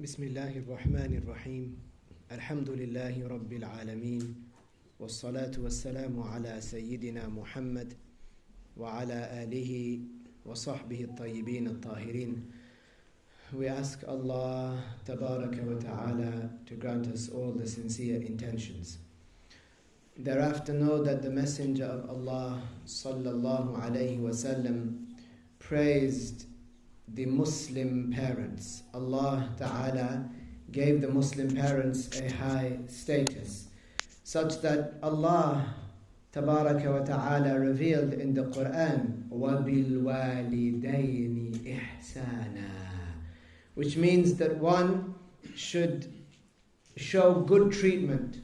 بسم الله الرحمن الرحيم الحمد لله رب العالمين والصلاة والسلام على سيدنا محمد وعلى آله وصحبه الطيبين الطاهرين. We ask Allah Tabaraka wa Ta'ala to grant us all the sincere intentions. Thereafter know that the Messenger of Allah Sallallahu Alaihi Wasallam praised the Muslim parents. Allah Ta'ala gave the Muslim parents a high status, such that Allah Tabaraka wa Ta'ala revealed in the Quran, وَبِالْوَالِدَيْنِ إِحْسَانًا, which means that one should show good treatment,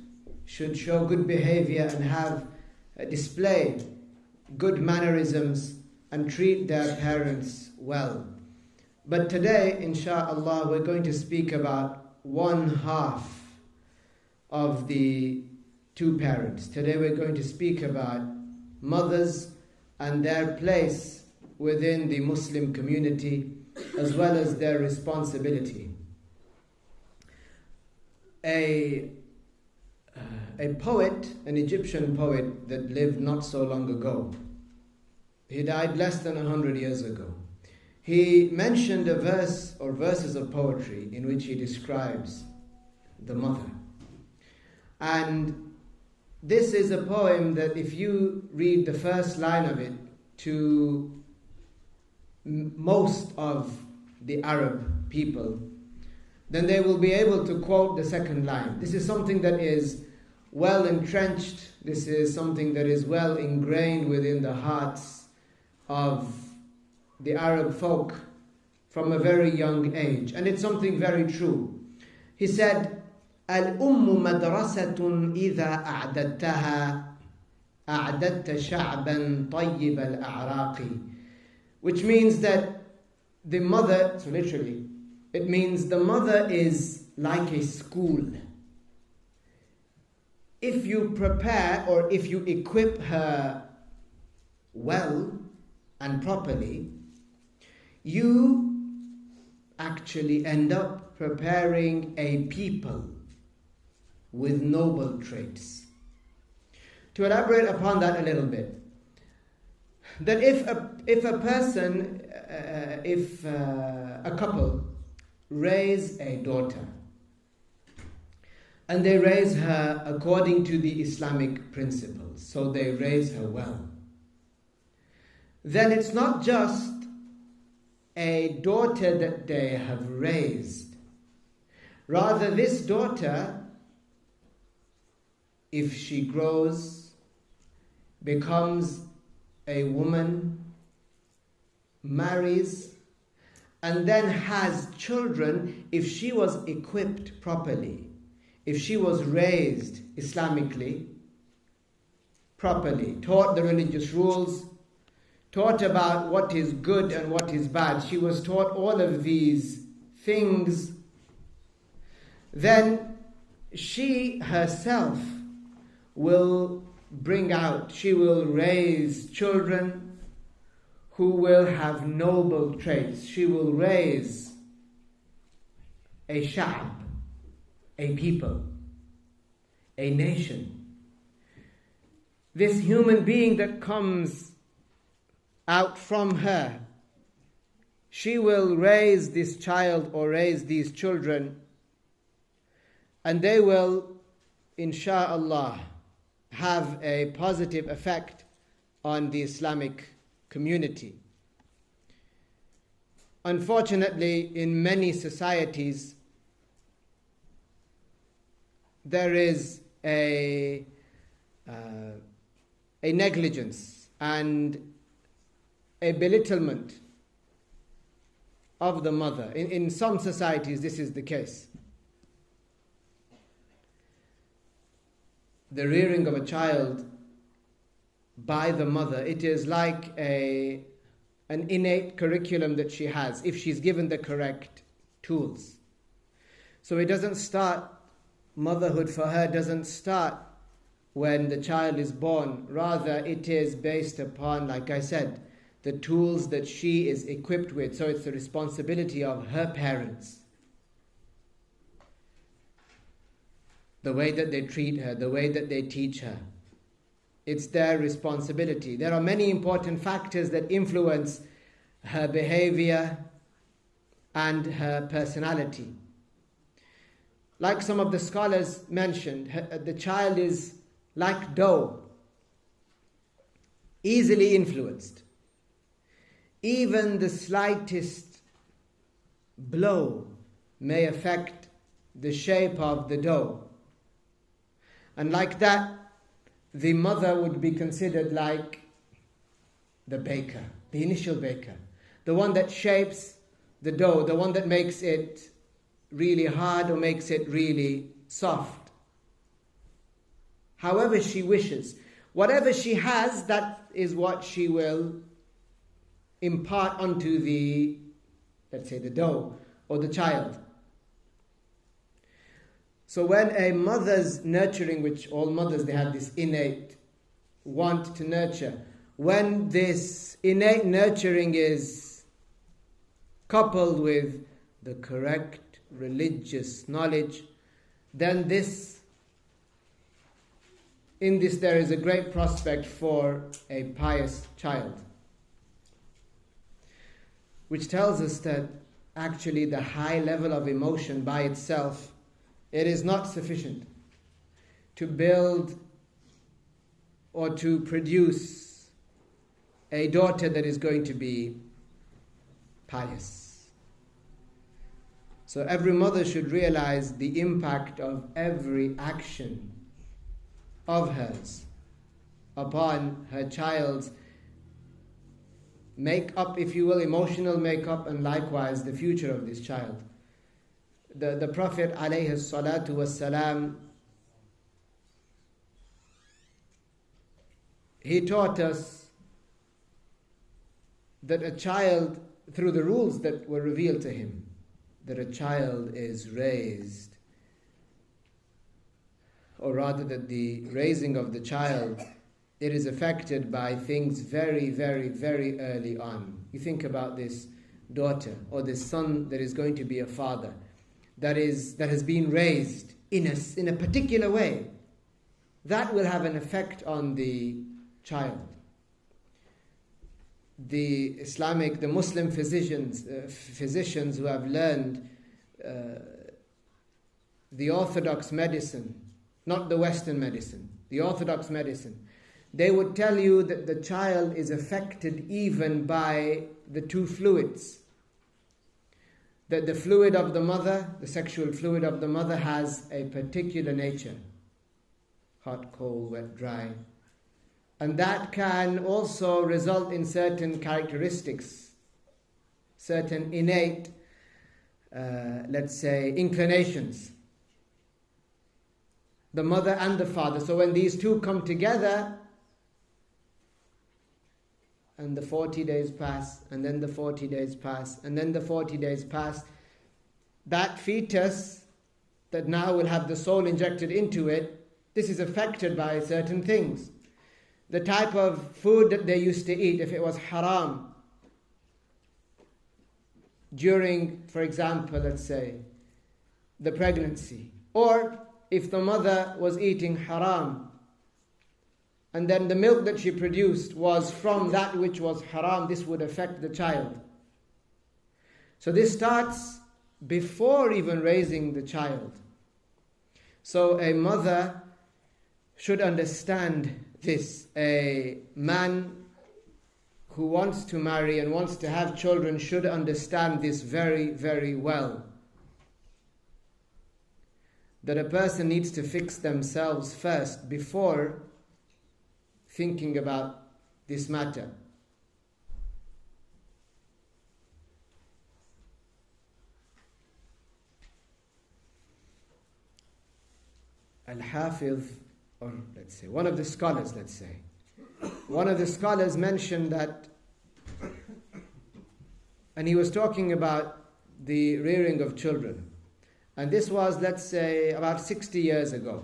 should show good behavior and display good mannerisms and treat their parents well. But today, insha'Allah, we're going to speak about one half of the two parents. Today we're going to speak about mothers and their place within the Muslim community, as well as their responsibility. A poet, an Egyptian poet that lived not so long ago, he died less than 100 years ago. He mentioned a verse or verses of poetry in which he describes the mother. And this is a poem that if you read the first line of it to most of the Arab people, then they will be able to quote the second line. This is something that is well entrenched. This is something that is well ingrained within the hearts of the Arab folk from a very young age. And it's something very true. He said, الأم مدرسة إذا أعددتها أعددت شعبا طيب الأعراق, which means that the mother, so literally, it means the mother is like a school. If you prepare or if you equip her well and properly, you actually end up preparing a people with noble traits. To elaborate upon that a little bit, that if a couple raise a daughter and they raise her according to the Islamic principles, so they raise her well, then it's not just a daughter that they have raised. Rather, this daughter, if she grows, becomes a woman, marries, and then has children, if she was equipped properly, if she was raised Islamically, properly, taught the religious rules, taught about what is good and what is bad, she was taught all of these things, then she herself will she will raise children who will have noble traits. She will raise a sha'b, a people, a nation. This human being that comes out from her, she will raise this child or raise these children, and they will, insha'Allah, have a positive effect on the Islamic community. Unfortunately, in many societies, there is a negligence and a belittlement of the mother. In some societies, this is the case. The rearing of a child by the mother, it is like an innate curriculum that she has, if she's given the correct tools. So it doesn't start, motherhood for her doesn't start when the child is born. Rather, it is based upon, like I said, the tools that she is equipped with. So it's the responsibility of her parents the way that they treat her, the way that they teach her. It's their responsibility. There are many important factors that influence her behavior and her personality. Like some of the scholars mentioned, the child is like dough, easily influenced. Even the slightest blow may affect the shape of the dough. And like that, the mother would be considered like the baker, the initial baker, the one that shapes the dough, the one that makes it really hard or makes it really soft. However she wishes. Whatever she has, that is what she will impart onto the, let's say, the dough or the child. So when a mother's nurturing, which all mothers, they have this innate want to nurture. When this innate nurturing is coupled with the correct religious knowledge, then in this there is a great prospect for a pious child. Which tells us that actually the high level of emotion by itself, it is not sufficient to build or to produce a daughter that is going to be pious. So every mother should realize the impact of every action of hers upon her child's make-up, if you will, emotional make-up, and likewise the future of this child. The Prophet alayhi salatu wassalam, he taught us that a child, through the rules that were revealed to him, that a child is raised, or rather that the raising of the child, it is affected by things very, very, very early on. You think about this daughter or this son that is going to be a father, that has been raised in a particular way. That will have an effect on the child. The Muslim physicians who have learned the orthodox medicine, not the Western medicine, the orthodox medicine, they would tell you that the child is affected even by the two fluids. That the fluid of the mother, the sexual fluid of the mother, has a particular nature. Hot, cold, wet, dry. And that can also result in certain characteristics, certain innate, let's say, inclinations. The mother and the father. So when these two come together, and the 40 days pass, and then the 40 days pass, and then the 40 days pass, that fetus that now will have the soul injected into it, this is affected by certain things. The type of food that they used to eat, if it was haram, during, for example, let's say, the pregnancy, or if the mother was eating haram, and then the milk that she produced was from that which was haram, this would affect the child. So this starts before even raising the child. So a mother should understand this. A man who wants to marry and wants to have children should understand this very, very well. That a person needs to fix themselves first before thinking about this matter. Al-Hafiz, or let's say, one of the scholars mentioned that, and he was talking about the rearing of children. And this was, let's say, about 60 years ago.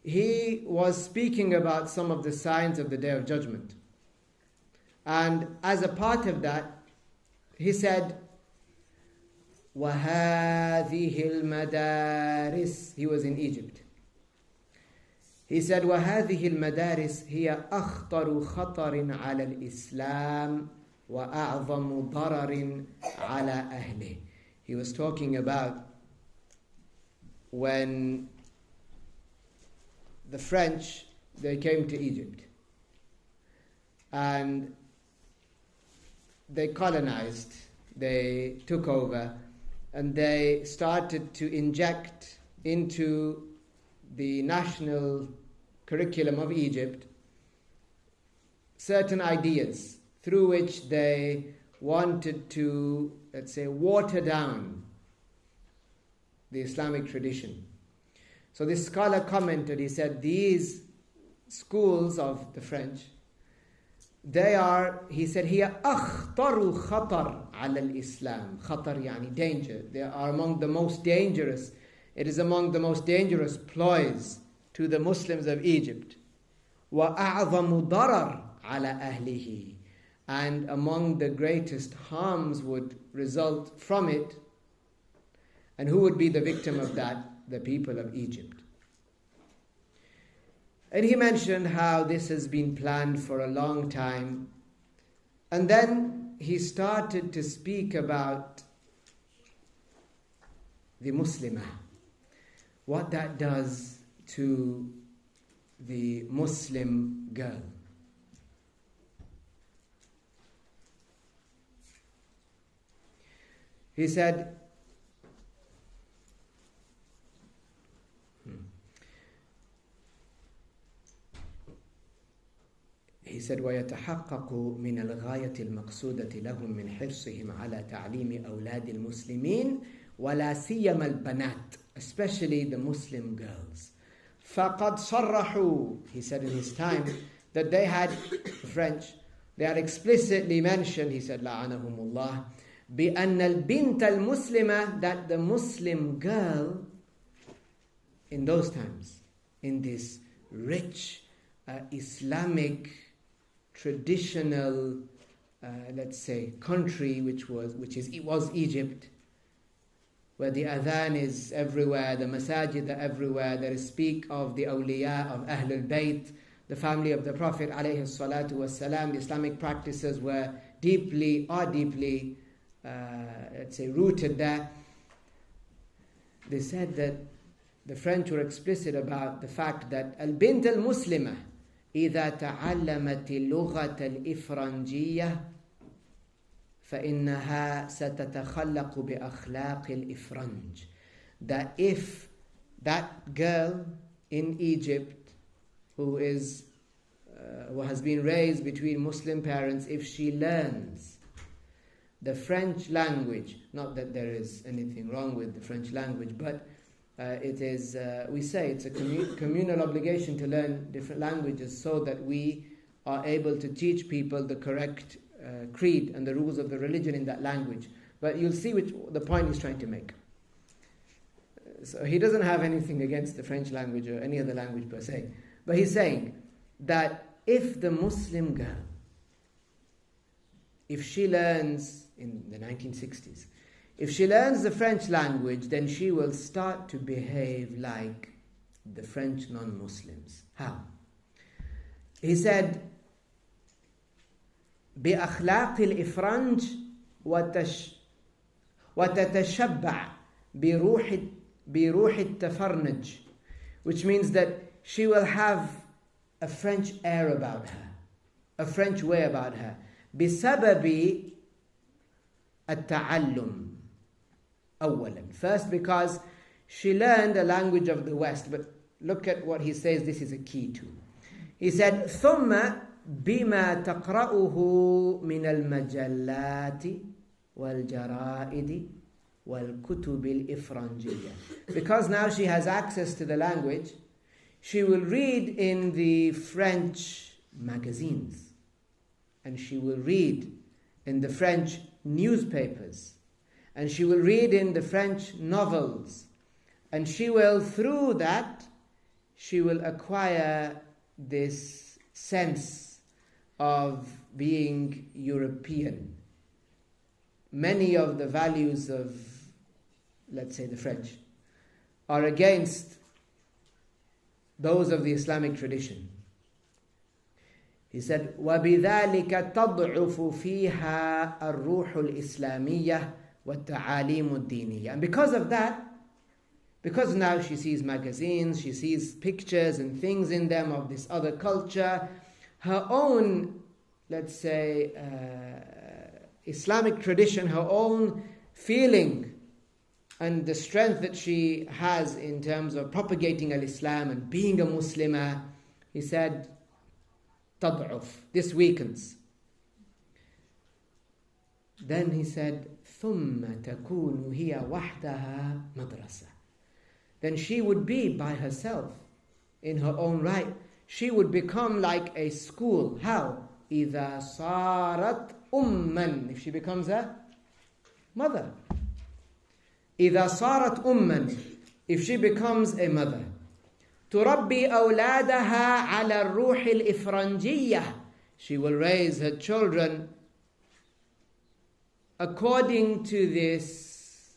He was speaking about some of the signs of the Day of Judgment. And as a part of that, he said, وَهَذِهِ الْمَدَارِسِ. He was in Egypt. He said, وَهَذِهِ الْمَدَارِسِ هِيَ أَخْطَرُ خَطَرٍ عَلَى الْإِسْلَامِ وَأَعْظَمُ ضَرَرٍ عَلَى أَهْلِهِ. He was talking about when the French, they came to Egypt and they colonized, they took over, and they started to inject into the national curriculum of Egypt certain ideas through which they wanted to, let's say, water down the Islamic tradition. So this scholar commented, he said, these schools of the French, they are, he said, هي أخطر خطر على الإسلام. خطر يعني danger. They are among the most dangerous. It is among the most dangerous ploys to the Muslims of Egypt. وأعظم ضرر على أهله. And among the greatest harms would result from it. And who would be the victim of that? The people of Egypt. And he mentioned how this has been planned for a long time. And then he started to speak about the Muslimah, what that does to the Muslim girl. He said, ويتحقق من الغاية المقصودة لهم من حرصهم على تعليم أولاد المسلمين ولا سيما البنات, especially the Muslim girls. فقد صرحوا, he said in his time, that they had, French, they had explicitly mentioned, he said, لعنهم الله, بأن البنت المسلمة, that the Muslim girl in those times, in this rich Islamic traditional, let's say, country which was Egypt, where the adhan is everywhere, the masajid are everywhere, there is speak of the awliya, of Ahlul Bayt, the family of the Prophet alayhi salatu wasalam. The Islamic practices were deeply, let's say, rooted there. They said that the French were explicit about the fact that al-bint al-muslimah إذا تعلمت اللغة الإفرنجية فإنها ستتخلق بأخلاق الإفرنج. That if that girl in Egypt who has been raised between Muslim parents, if she learns the French language, not that there is anything wrong with the French language, but it is, we say, it's a communal obligation to learn different languages so that we are able to teach people the correct creed and the rules of the religion in that language. But you'll see the point he's trying to make. So he doesn't have anything against the French language or any other language per se. But he's saying that if the Muslim girl, if she learns in the 1960s, if she learns the French language, then she will start to behave like the French non-Muslims. How? He said, بأخلاق الإفرنج وتتشبع بروح التفرنج, which means that she will have a French air about her, a French way about her. بسبب التعلم. أولا. First, because she learned the language of the West. But look at what he says, this is a key too. He said, ثم بما تقرأه من المجلات والجرائد والكتب الإفرنجية. Because now she has access to the language, she will read in the French magazines, and she will read in the French newspapers, and she will read in the French novels, and she will, through that, she will acquire this sense of being European. Many of the values of let's say the French, are against those of the Islamic tradition. He said, وَبِذَلِكَ تَضْعُفُ فِيهَا الرُّوحُ الْإِسْلَامِيَّةِ وَالتَّعَالِيمُ الدِّينِيَّةِ. And because of that, because now she sees magazines, she sees pictures and things in them of this other culture, her own, let's say, Islamic tradition, her own feeling and the strength that she has in terms of propagating al-Islam and being a Muslimah, he said, تضعف, this weakens. Then he said, ثُمَّ تَكُونُ هِيَ وَحْدَهَا مَدْرَسَةً. Then she would be by herself, in her own right. She would become like a school. How? إِذَا صَارَتْ أُمًّا. If she becomes a mother. إِذَا صَارَتْ أُمًّا. If she becomes a mother. تُرَبِّي أَوْلَادَهَا عَلَى الرُّوحِ الْإِفْرَنْجِيَّةِ. She will raise her children according to this.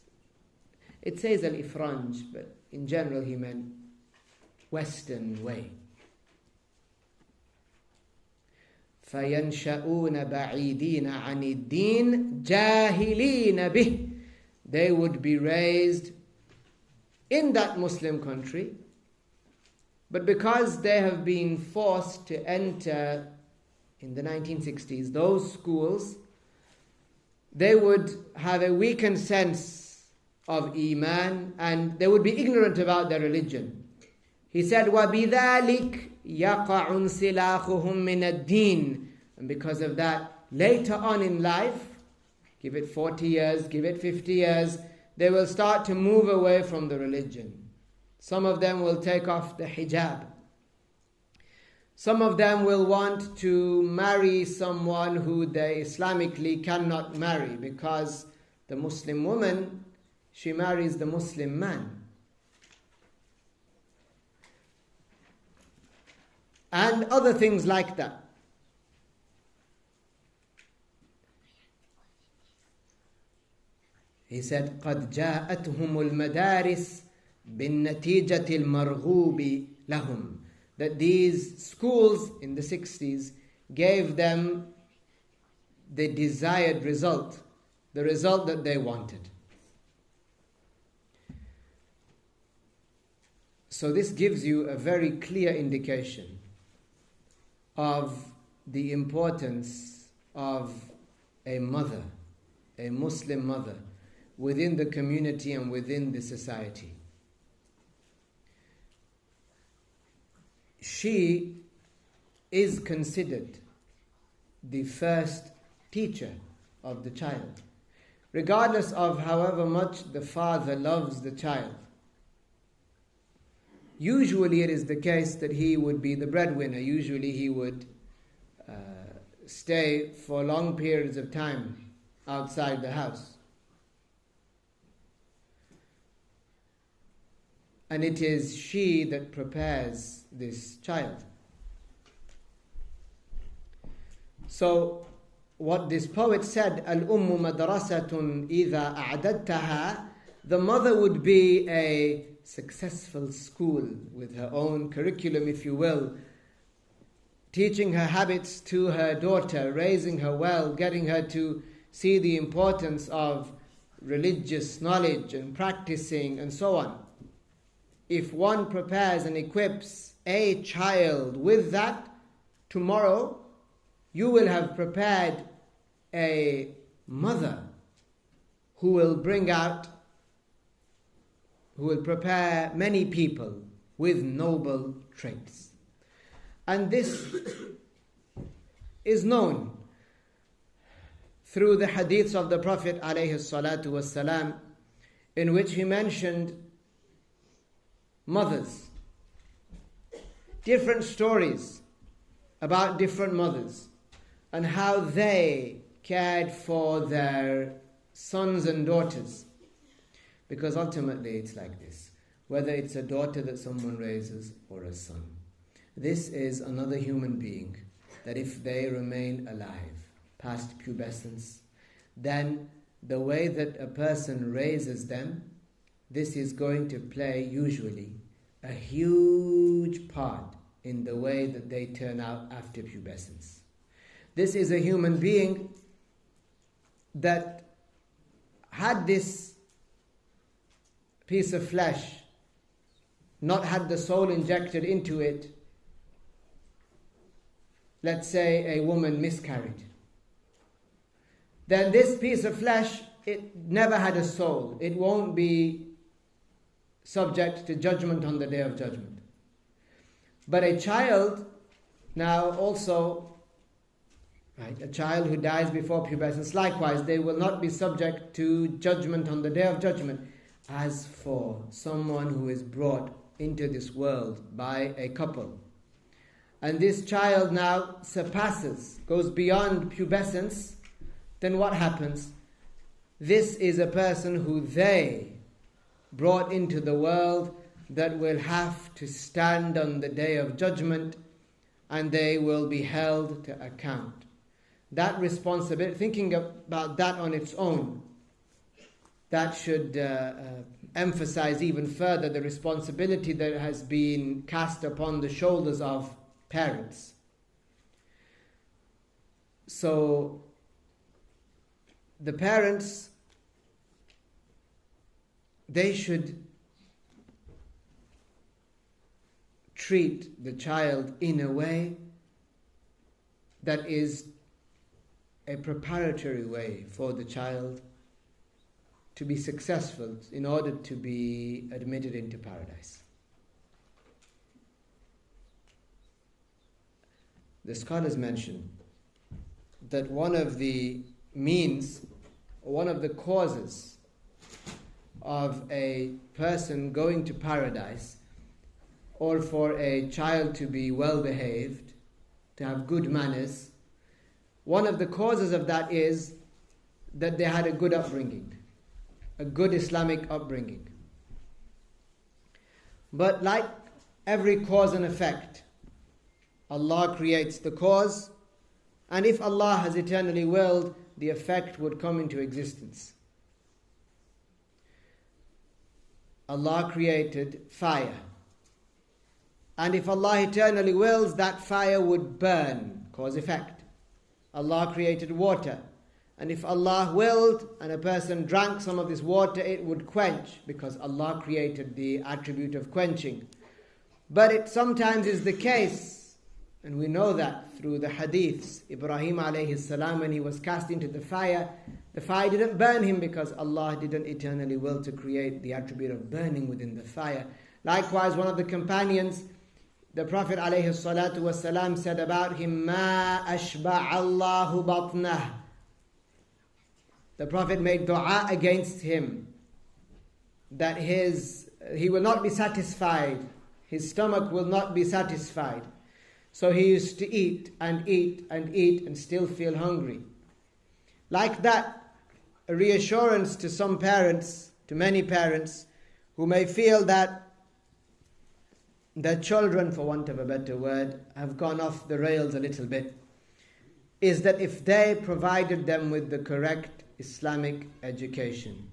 It says al-Ifranj, but in general he meant Western way. فَيَنْشَؤُونَ بَعِيدِينَ عَنِ الدِّينِ جَاهِلِينَ بِهِ. They would be raised in that Muslim country, but because they have been forced to enter in the 1960s those schools, they would have a weakened sense of Iman and they would be ignorant about their religion. He said, وَبِذَلِكَ يَقَعُ انْسِلَاخُهُمْ مِنَ الدِّينِ. And because of that, later on in life, give it 40 years, give it 50 years, they will start to move away from the religion. Some of them will take off the hijab. Some of them will want to marry someone who they Islamically cannot marry, because the Muslim woman, she marries the Muslim man. And other things like that. He said, قَدْ جَاءَتْهُمُ الْمَدَارِسِ بِالنَّتِيجَةِ الْمَرْغُوبِ لَهُمْ. That these schools in the 60s gave them the desired result, the result that they wanted. So this gives you a very clear indication of the importance of a mother, a Muslim mother, within the community and within the society. She is considered the first teacher of the child, regardless of however much the father loves the child. Usually it is the case that he would be the breadwinner. Usually he would stay for long periods of time outside the house. And it is she that prepares this child. So, what this poet said, Al-Ummu madrasatun idha a'dadtaha, the mother would be a successful school with her own curriculum, if you will, teaching her habits to her daughter, raising her well, getting her to see the importance of religious knowledge and practicing and so on. If one prepares and equips a child with that, tomorrow you will have prepared a mother who will prepare many people with noble traits. And this is known through the hadiths of the Prophet ﷺ, in which he mentioned mothers, different stories about different mothers and how they cared for their sons and daughters. Because ultimately it's like this, whether it's a daughter that someone raises or a son, this is another human being that if they remain alive past pubescence, then the way that a person raises them this is going to play usually a huge part in the way that they turn out after pubescence. This is a human being that had this piece of flesh not had the soul injected into it. Let's say a woman miscarried. Then this piece of flesh, it never had a soul. It won't be subject to judgment on the Day of Judgment. But a child now also, right, a child who dies before pubescence, likewise, they will not be subject to judgment on the Day of Judgment. As for someone who is brought into this world by a couple, and this child now surpasses, goes beyond pubescence, then what happens? This is a person who they brought into the world that will have to stand on the Day of Judgment, and they will be held to account. That responsibility, thinking about that on its own, that should emphasize even further the responsibility that has been cast upon the shoulders of parents. So the parents, they should treat the child in a way that is a preparatory way for the child to be successful in order to be admitted into paradise. The scholars mention that one of the means, one of the causes of a person going to paradise, or for a child to be well behaved, to have good manners, one of the causes of that is that they had a good upbringing, a good Islamic upbringing. But like every cause and effect, Allah creates the cause, and if Allah has eternally willed, the effect would come into existence. Allah created fire, and if Allah eternally wills, that fire would burn, cause effect. Allah created water, and if Allah willed and a person drank some of this water, it would quench, because Allah created the attribute of quenching. But it sometimes is the case, and we know that through the hadiths, Ibrahim alayhi salam, when he was cast into the fire didn't burn him because Allah didn't eternally will to create the attribute of burning within the fire. Likewise, one of the companions, the Prophet alayhi salatu wasalam, said about him, "Ma ashba' Allahu batnah." The Prophet made dua against him that he will not be satisfied, his stomach will not be satisfied. So he used to eat and eat and eat and still feel hungry. Like that, a reassurance to some parents, to many parents, who may feel that their children, for want of a better word, have gone off the rails a little bit, is that if they provided them with the correct Islamic education,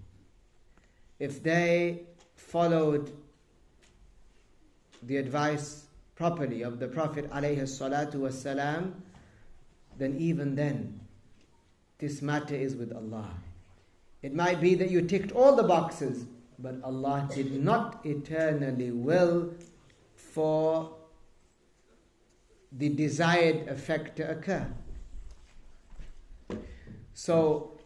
if they followed the advice properly of the Prophet alayhi salatu wasalam, then even then, this matter is with Allah. It might be that you ticked all the boxes, but Allah did not eternally will for the desired effect to occur. So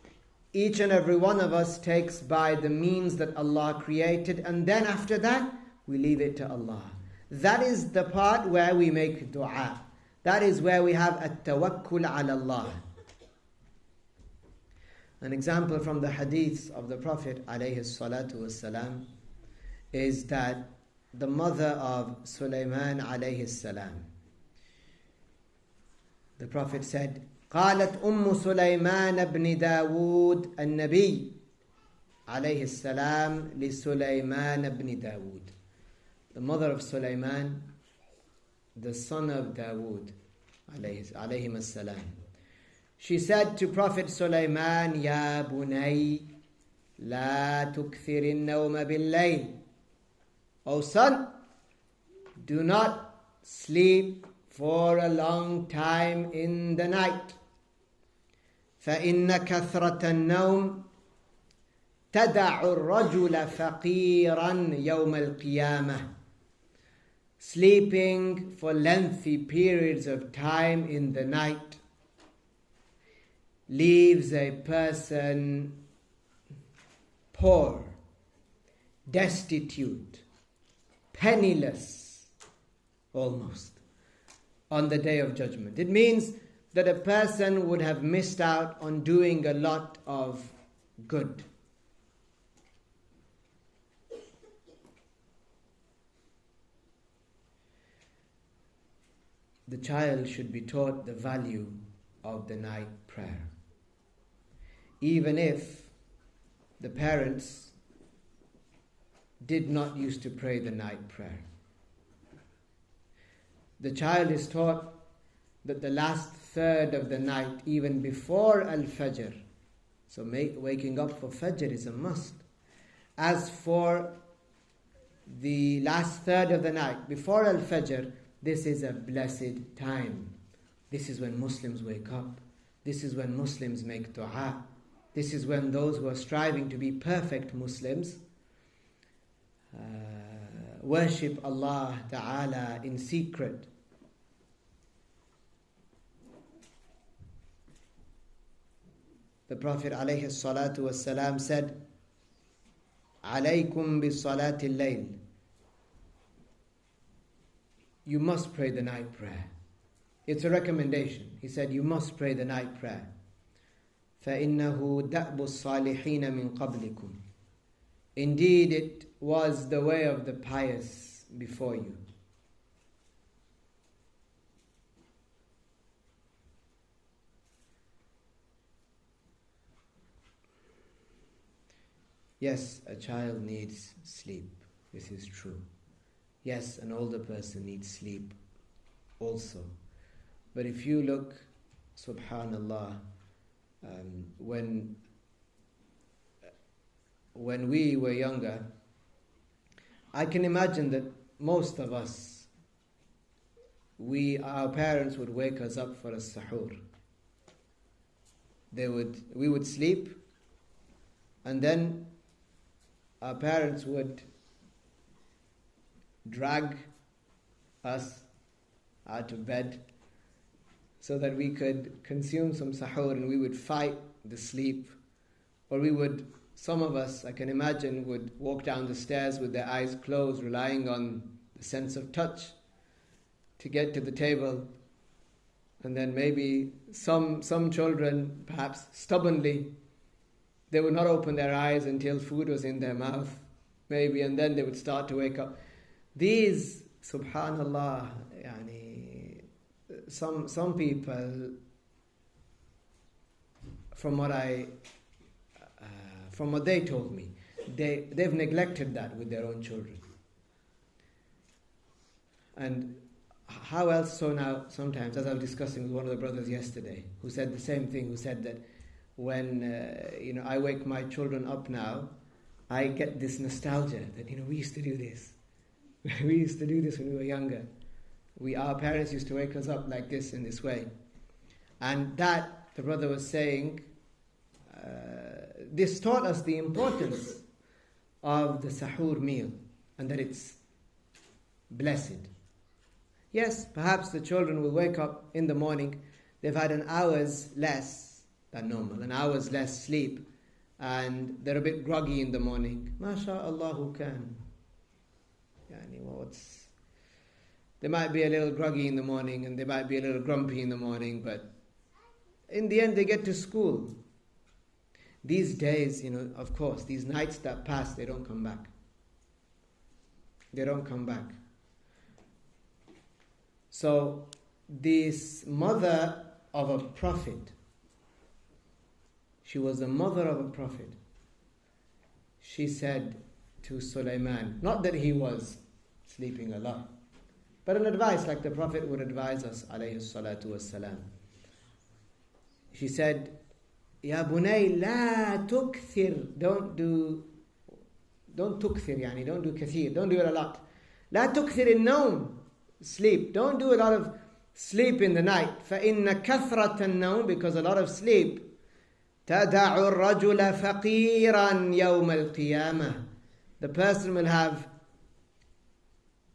each and every one of us takes by the means that Allah created, and then after that we leave it to Allah. That is the part where we make dua. That is where we have at-tawakkul ala Allah. An example from the hadiths of the Prophet alayhi salatu wasalam is that the mother of Sulaiman alayhi salam, the Prophet said, قالت سليمان بن داود النبي عليه السلام لسليمان بن داود. The mother of Sulaiman, the son of Dawood alayhim as-salam, she said to Prophet Sulaiman, Ya bunay, لا تكثر النوم بالليل. O son, do not sleep for a long time in the night. فإن كثرة النوم تدع الرجل فقيرا يوم القيامة. Sleeping for lengthy periods of time in the night leaves a person poor, destitute, penniless, almost, on the Day of Judgment. It means that a person would have missed out on doing a lot of good. The child should be taught the value of the night prayer. Even if the parents did not used to pray the night prayer. The child is taught that the last third of the night, even before Al-Fajr, so waking up for Fajr is a must. As for the last third of the night, before Al-Fajr, this is a blessed time. This is when Muslims wake up. This is when Muslims make dua. This is when those who are striving to be perfect Muslims worship Allah Ta'ala in secret. The Prophet alayhi salatu wasalam said, "Alaykum bi salatil layl." You must pray the night prayer. It's a recommendation. He said, you must pray the night prayer. فَإِنَّهُ دَأْبُ الصَّالِحِينَ مِنْ قَبْلِكُمْ. Indeed, it was the way of the pious before you. Yes, a child needs sleep. This is true. Yes, an older person needs sleep also. But if you look, subhanallah, when we were younger, I can imagine that most of us, our parents would wake us up for a sahur. We would sleep, and then our parents would drag us out of bed so that we could consume some sahur, and we would fight the sleep. Or some of us, I can imagine, would walk down the stairs with their eyes closed, relying on the sense of touch to get to the table. And then maybe some children, perhaps stubbornly, they would not open their eyes until food was in their mouth, maybe, and then they would start to wake up. These, subhanallah, some people, from what they told me, they've neglected that with their own children. And how else so now, sometimes, as I was discussing with one of the brothers yesterday, who said the same thing, who said that when I wake my children up now, I get this nostalgia that we used to do this. We used to do this when we were younger. Our parents used to wake us up like this, in this way. And that, the brother was saying, this taught us the importance of the sahur meal, and that it's blessed. Yes, perhaps the children will wake up in the morning, they've had an hour's less than normal, an hour's less sleep, and they're a bit groggy in the morning. MashaAllah, who can? They might be a little groggy in the morning, and they might be a little grumpy in the morning, but in the end they get to school. These days, of course, these nights that pass, they don't come back. They don't come back. So, this mother of a prophet, she was the mother of a prophet. She said to Sulaiman, not that he was sleeping a lot, but an advice like the Prophet would advise us, alayhi salatu wassalam. She said, يا بني لا تكثر, don't do تكثر, يعني don't do كثير, don't do it a lot. لا تكثر النوم, sleep, don't do a lot of sleep in the night. فإن كثرة النوم, because a lot of sleep, تدع الرجل فقيرا يوم القيامة. The person will have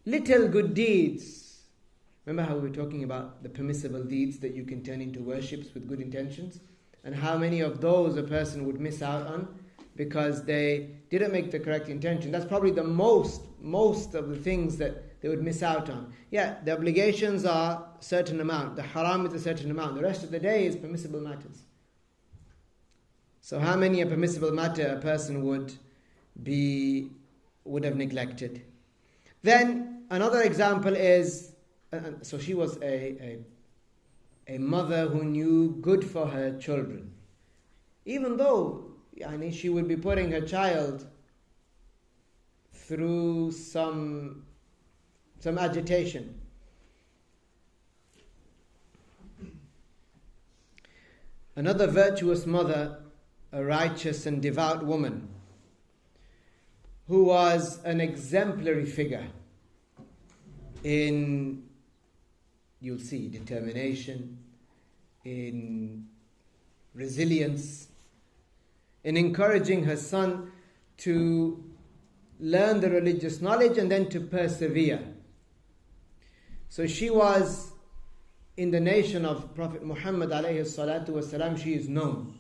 little good deeds. Remember how we were talking about the permissible deeds that you can turn into worships with good intentions? And how many of those a person would miss out on because they didn't make the correct intention. That's probably the most of the things that they would miss out on. Yeah, the obligations are a certain amount. The haram is a certain amount. The rest of the day is permissible matters. So how many a permissible matter a person would have neglected? Then another example is, so she was a mother who knew good for her children. Even though she would be putting her child through some agitation. Another virtuous mother, a righteous and devout woman, who was an exemplary figure in, you'll see, determination, in resilience, in encouraging her son to learn the religious knowledge and then to persevere. So she was, in the nation of Prophet Muhammad alayhi salatu wasalam, she is known.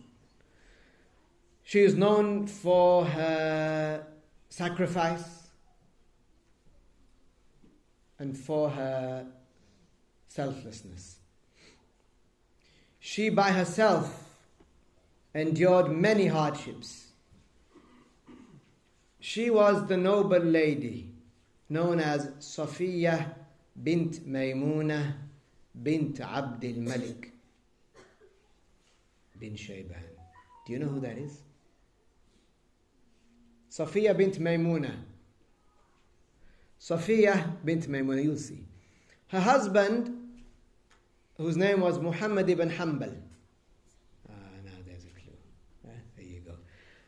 She is known for her sacrifice and for her selflessness. She by herself endured many hardships. She was the noble lady known as Safiya bint Maymuna bint Abdul Malik bin Shayban. Do you know who that is? Safiya bint Maymuna. Safiya bint Maymuna, you'll see. Her husband, whose name was Muhammad ibn Hanbal. Now there's a clue. There you go.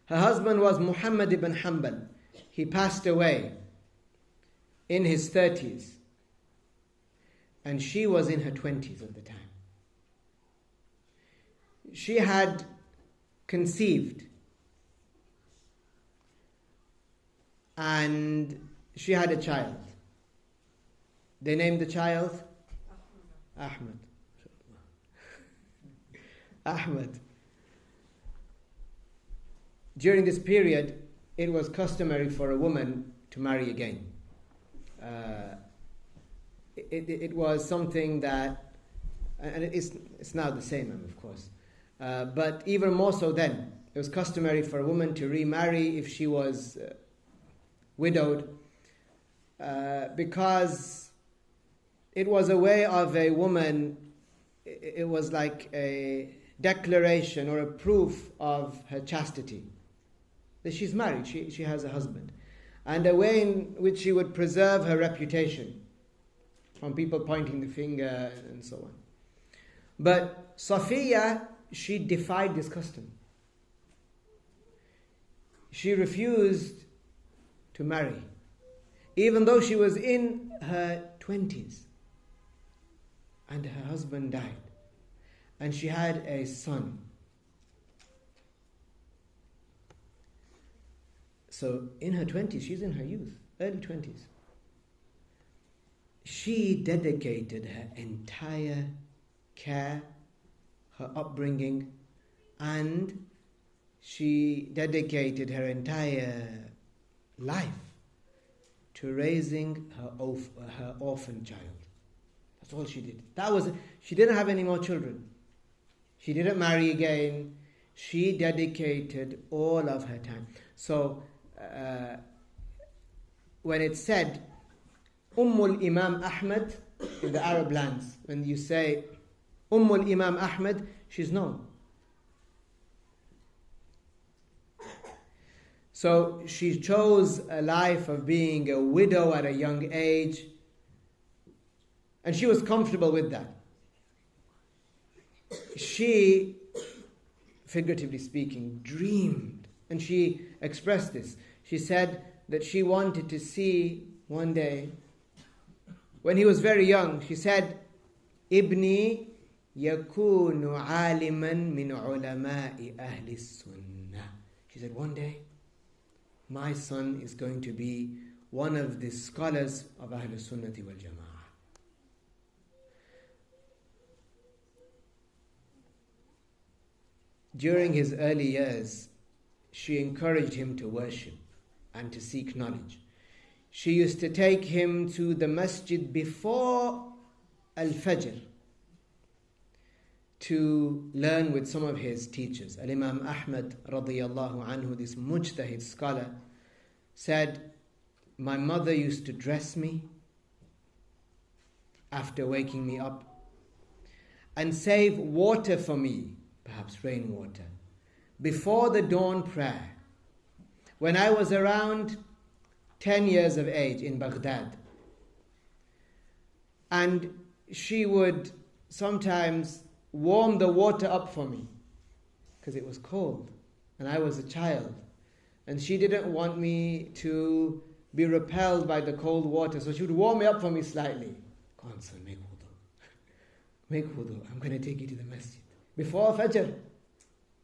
Her husband was Muhammad ibn Hanbal. He passed away in his 30s. And she was in her 20s at the time. She had conceived. And she had a child. They named the child Ahmad. Ahmad. During this period, it was customary for a woman to marry again. It was something that, and it's now the same, of course, but even more so then, it was customary for a woman to remarry if she was widowed, because it was a way of a woman, it was like a declaration or a proof of her chastity, that she's married, she has a husband, and a way in which she would preserve her reputation from people pointing the finger and so on. But Safiya, she defied this custom. She refused to marry, even though she was in her 20s and her husband died and she had a son. So in her 20s, she's in her youth, early 20s. She dedicated her entire care, her upbringing, and she dedicated her entire life to raising her orphan child. That's all she did. She didn't have any more children. She didn't marry again. She dedicated all of her time. So when it's said Ummul Imam Ahmad in the Arab lands, when you say Ummul Imam Ahmad, she's known. So she chose a life of being a widow at a young age, and she was comfortable with that. She figuratively speaking, dreamed. And she expressed this. She said that she wanted to see one day, when he was very young, she said, Ibni yakunu aliman min ulama'i ahli sunnah. She said, one day, my son is going to be one of the scholars of Ahlul Sunnati wal Jama'ah. During his early years, she encouraged him to worship and to seek knowledge. She used to take him to the masjid before Al-Fajr to learn with some of his teachers. Al-Imam Ahmad radiyallahu anhu, this mujtahid scholar, said, my mother used to dress me after waking me up and save water for me, perhaps rainwater, before the dawn prayer. When I was around 10 years of age in Baghdad, and she would sometimes warm the water up for me because it was cold and I was a child, and she didn't want me to be repelled by the cold water, so she would warm me up for me slightly. Go on, son, make wudu. Make wudu. I'm going to take you to the masjid before Fajr,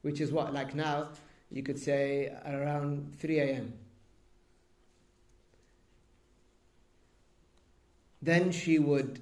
which is what, like now, you could say around 3 a.m. Then she would